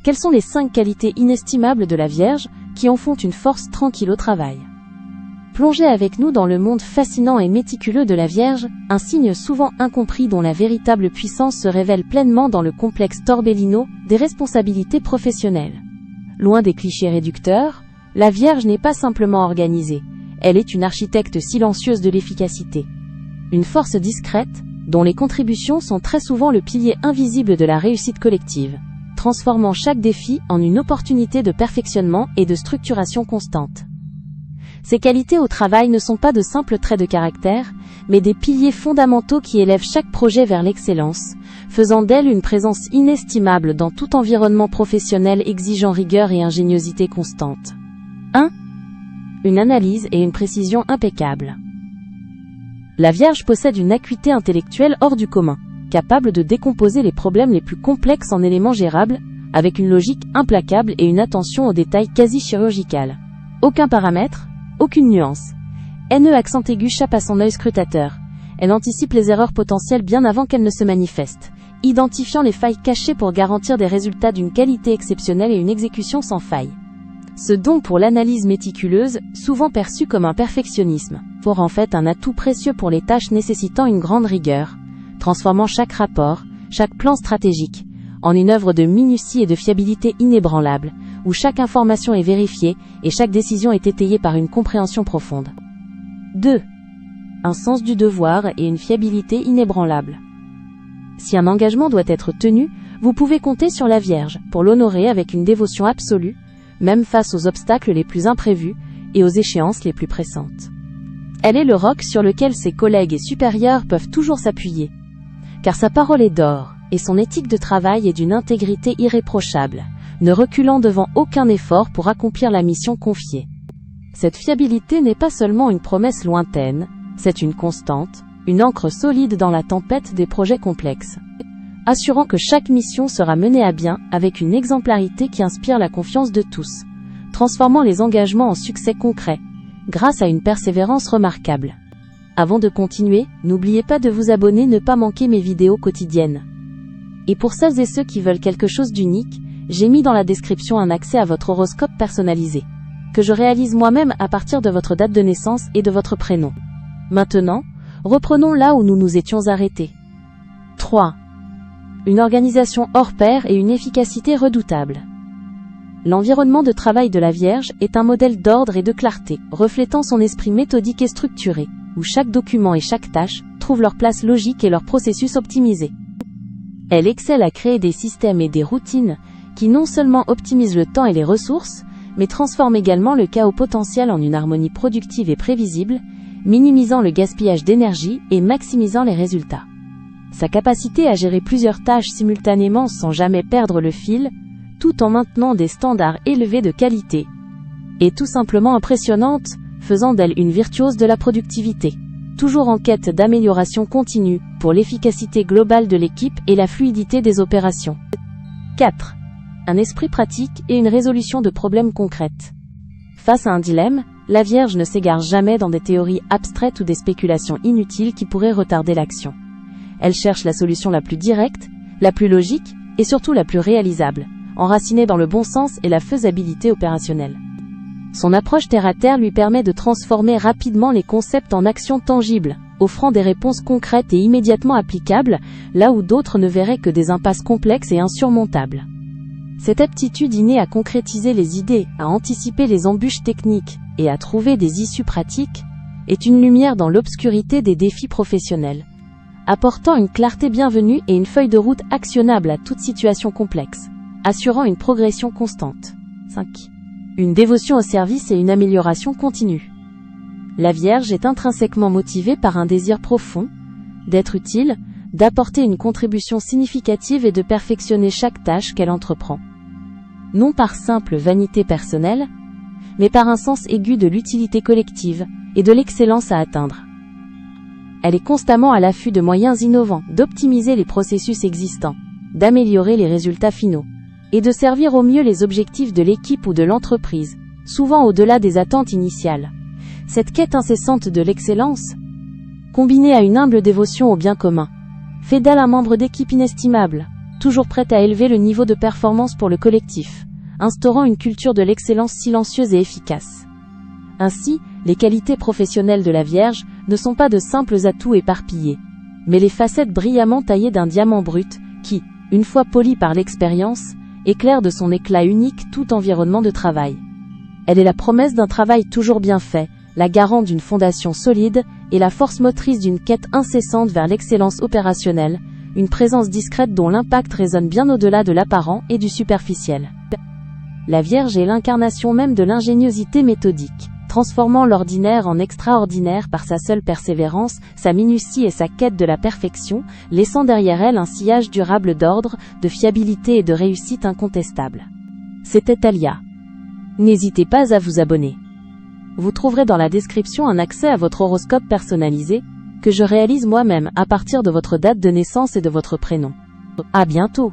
Quelles sont les 5 qualités inestimables de la Vierge qui en font une force tranquille au travail? Plongez avec nous dans le monde fascinant et méticuleux de la Vierge, un signe souvent incompris dont la véritable puissance se révèle pleinement dans le complexe torbellino des responsabilités professionnelles. Loin des clichés réducteurs, la Vierge n'est pas simplement organisée, elle est une architecte silencieuse de l'efficacité. Une force discrète, dont les contributions sont très souvent le pilier invisible de la réussite collective, transformant chaque défi en une opportunité de perfectionnement et de structuration constante. Ces qualités au travail ne sont pas de simples traits de caractère, mais des piliers fondamentaux qui élèvent chaque projet vers l'excellence, faisant d'elle une présence inestimable dans tout environnement professionnel exigeant rigueur et ingéniosité constante. 1. Une analyse et une précision impeccables. La Vierge possède une acuité intellectuelle hors du commun, capable de décomposer les problèmes les plus complexes en éléments gérables, avec une logique implacable et une attention aux détails quasi chirurgicale. Aucun paramètre, aucune nuance. Accent aigu chape à son œil scrutateur. Elle anticipe les erreurs potentielles bien avant qu'elles ne se manifestent, identifiant les failles cachées pour garantir des résultats d'une qualité exceptionnelle et une exécution sans faille. Ce don pour l'analyse méticuleuse, souvent perçu comme un perfectionnisme, pour en fait un atout précieux pour les tâches nécessitant une grande rigueur, transformant chaque rapport, chaque plan stratégique, en une œuvre de minutie et de fiabilité inébranlable, où chaque information est vérifiée et chaque décision est étayée par une compréhension profonde. 2. Un sens du devoir et une fiabilité inébranlable. Si un engagement doit être tenu, vous pouvez compter sur la Vierge pour l'honorer avec une dévotion absolue, même face aux obstacles les plus imprévus et aux échéances les plus pressantes. Elle est le roc sur lequel ses collègues et supérieurs peuvent toujours s'appuyer, car sa parole est d'or, et son éthique de travail est d'une intégrité irréprochable, ne reculant devant aucun effort pour accomplir la mission confiée. Cette fiabilité n'est pas seulement une promesse lointaine, c'est une constante, une ancre solide dans la tempête des projets complexes, assurant que chaque mission sera menée à bien avec une exemplarité qui inspire la confiance de tous, transformant les engagements en succès concrets, grâce à une persévérance remarquable. Avant de continuer, n'oubliez pas de vous abonner, ne pas manquer mes vidéos quotidiennes. Et pour celles et ceux qui veulent quelque chose d'unique, j'ai mis dans la description un accès à votre horoscope personnalisé, que je réalise moi-même à partir de votre date de naissance et de votre prénom. Maintenant, reprenons là où nous nous étions arrêtés. 3. Une organisation hors pair et une efficacité redoutable. L'environnement de travail de la Vierge est un modèle d'ordre et de clarté, reflétant son esprit méthodique et structuré, où chaque document et chaque tâche trouvent leur place logique et leur processus optimisé. Elle excelle à créer des systèmes et des routines qui non seulement optimisent le temps et les ressources, mais transforment également le chaos potentiel en une harmonie productive et prévisible, minimisant le gaspillage d'énergie et maximisant les résultats. Sa capacité à gérer plusieurs tâches simultanément sans jamais perdre le fil, tout en maintenant des standards élevés de qualité, est tout simplement impressionnante, faisant d'elle une virtuose de la productivité, toujours en quête d'amélioration continue pour l'efficacité globale de l'équipe et la fluidité des opérations. 4. Un esprit pratique et une résolution de problèmes concrètes. Face à un dilemme, la Vierge ne s'égare jamais dans des théories abstraites ou des spéculations inutiles qui pourraient retarder l'action. Elle cherche la solution la plus directe, la plus logique et surtout la plus réalisable, enracinée dans le bon sens et la faisabilité opérationnelle. Son approche terre-à-terre lui permet de transformer rapidement les concepts en actions tangibles, offrant des réponses concrètes et immédiatement applicables, là où d'autres ne verraient que des impasses complexes et insurmontables. Cette aptitude innée à concrétiser les idées, à anticiper les embûches techniques et à trouver des issues pratiques, est une lumière dans l'obscurité des défis professionnels, apportant une clarté bienvenue et une feuille de route actionnable à toute situation complexe, assurant une progression constante. 5. Une dévotion au service et une amélioration continue. La Vierge est intrinsèquement motivée par un désir profond d'être utile, d'apporter une contribution significative et de perfectionner chaque tâche qu'elle entreprend. Non par simple vanité personnelle, mais par un sens aigu de l'utilité collective et de l'excellence à atteindre. Elle est constamment à l'affût de moyens innovants, d'optimiser les processus existants, d'améliorer les résultats finaux, et de servir au mieux les objectifs de l'équipe ou de l'entreprise, souvent au-delà des attentes initiales. Cette quête incessante de l'excellence, combinée à une humble dévotion au bien commun, fait d'elle un membre d'équipe inestimable, toujours prête à élever le niveau de performance pour le collectif, instaurant une culture de l'excellence silencieuse et efficace. Ainsi, les qualités professionnelles de la Vierge ne sont pas de simples atouts éparpillés, mais les facettes brillamment taillées d'un diamant brut qui, une fois poli par l'expérience, éclaire de son éclat unique tout environnement de travail. Elle est la promesse d'un travail toujours bien fait, la garante d'une fondation solide et la force motrice d'une quête incessante vers l'excellence opérationnelle, une présence discrète dont l'impact résonne bien au-delà de l'apparent et du superficiel. La Vierge est l'incarnation même de l'ingéniosité méthodique, transformant l'ordinaire en extraordinaire par sa seule persévérance, sa minutie et sa quête de la perfection, laissant derrière elle un sillage durable d'ordre, de fiabilité et de réussite incontestable. C'était Talia. N'hésitez pas à vous abonner. Vous trouverez dans la description un accès à votre horoscope personnalisé, que je réalise moi-même à partir de votre date de naissance et de votre prénom. À bientôt!